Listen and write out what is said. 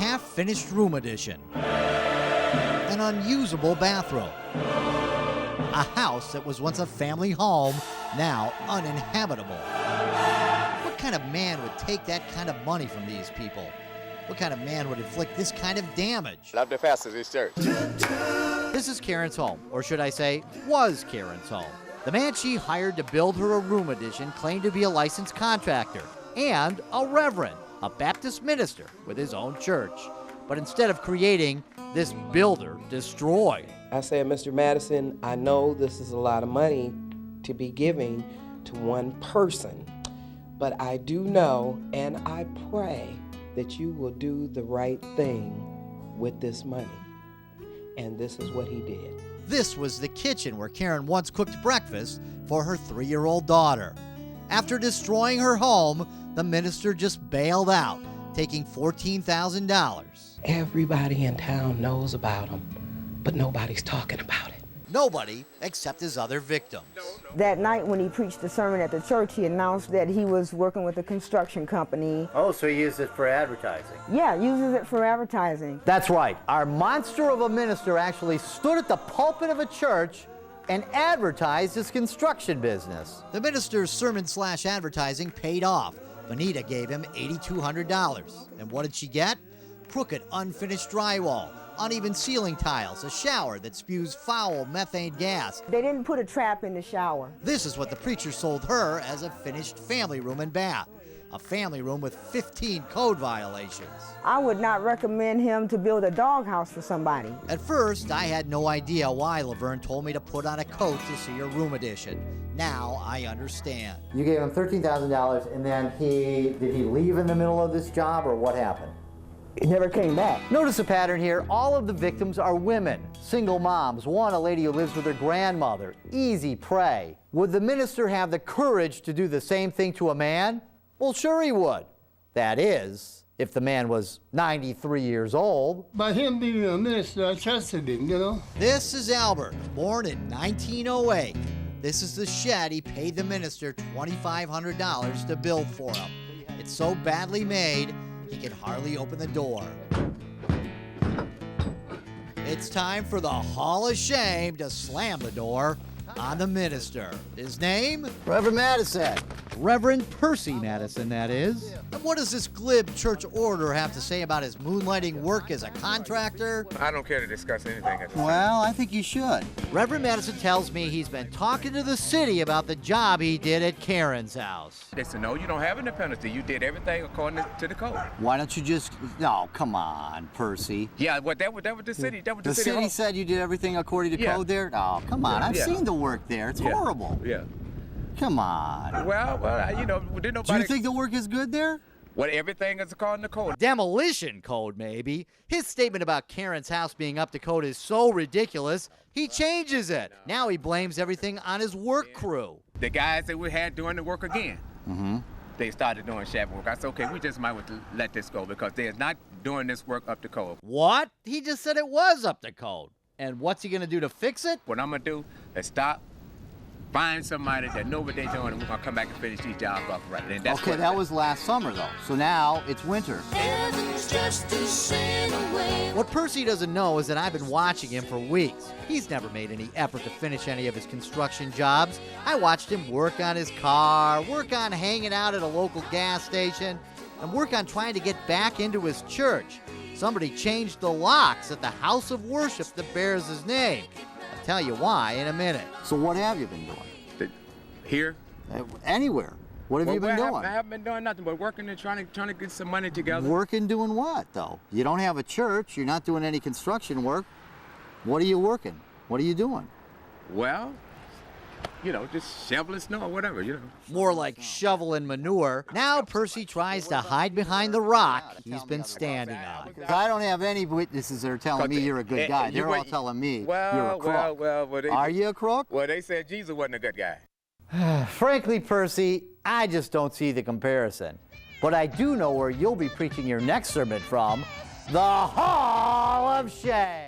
half-finished room addition, an unusable bathroom, a house that was once a family home, now uninhabitable. What kind of man would take that kind of money from these people? What kind of man would inflict this kind of damage? Love the fastest this church. This is Karen's home, or should I say, was Karen's home. The man she hired to build her a room addition claimed to be a licensed contractor and a reverend, a Baptist minister with his own church. But instead of creating, this builder destroyed. I said, Mr. Madison, I know this is a lot of money to be giving to one person, but I do know and I pray that you will do the right thing with this money. And this is what he did. This was the kitchen where Karen once cooked breakfast for her 3-year-old daughter. After destroying her home, the minister just bailed out, taking $14,000. Everybody in town knows about him, but nobody's talking about it. Nobody except his other victims. That night when he preached the sermon at the church, he announced that he was working with a construction company. Oh, so he used it for advertising? Yeah, uses it for advertising. That's right. Our monster of a minister actually stood at the pulpit of a church and advertised his construction business. The minister's sermon/advertising paid off. Bonita gave him $8,200. And what did she get? Crooked, unfinished drywall, uneven ceiling tiles, a shower that spews foul methane gas. They didn't put a trap in the shower. This is what the preacher sold her as a finished family room and bath. A family room with 15 code violations. I would not recommend him to build a doghouse for somebody. At first, I had no idea why Laverne told me to put on a coat to see her room addition. Now I understand. You gave him $13,000 and then did he leave in the middle of this job or what happened? He never came back. Notice a pattern here. All of the victims are women, single moms. One, a lady who lives with her grandmother. Easy prey. Would the minister have the courage to do the same thing to a man? Well, sure he would. That is, if the man was 93 years old. By him being a minister, I trusted him, you know. This is Albert, born in 1908. This is the shed he paid the minister $2,500 to build for him. It's so badly made, he can hardly open the door. It's time for the Hall of Shame to slam the door on the minister. His name? Reverend Madison. Reverend Percy Madison, that is. And what does this glib church orator have to say about his moonlighting work as a contractor? I don't care to discuss anything at this time. Well, I think you should. Reverend Madison tells me he's been talking to the city about the job he did at Karen's house. They said, no, you don't have any penalty. You did everything according to the code. Why don't you just... No, come on, Percy. Yeah, well, that was the city. That was The city said you did everything according to code there? Oh, come on. I've seen the work there. It's horrible. Yeah. Come on. Well, you know, did nobody... Do you think the work is good there? Well, everything is according to code. Demolition code, maybe. His statement about Karen's house being up to code is so ridiculous, he changes it. Now he blames everything on his work crew. The guys that we had doing the work again, they started doing shadow work. I said, okay, we just might want to let this go because they're not doing this work up to code. What? He just said it was up to code. And what's he going to do to fix it? What I'm going to do is stop, find somebody that know what they're doing, and we're going to come back and finish these jobs off right. And that's okay, that was last summer, though. So now it's winter. What Percy doesn't know is that I've been watching him for weeks. He's never made any effort to finish any of his construction jobs. I watched him work on his car, work on hanging out at a local gas station, and work on trying to get back into his church. Somebody changed the locks at the house of worship that bears his name. I'll tell you why in a minute. So what have you been doing? Here? Anywhere. What have you been doing? I haven't been doing nothing but working and trying to get some money together. Working doing what, though? You don't have a church. You're not doing any construction work. What are you working? What are you doing? Well, you know, just shoveling snow or whatever, you know. More like shoveling manure. Now Percy tries to hide behind the rock he's been standing on. I don't have any witnesses that are telling me you're a good guy. They're all telling me you're a crook. Are you a crook? Well, they said Jesus wasn't a good guy. Frankly, Percy, I just don't see the comparison. But I do know where you'll be preaching your next sermon from, the Hall of Shame.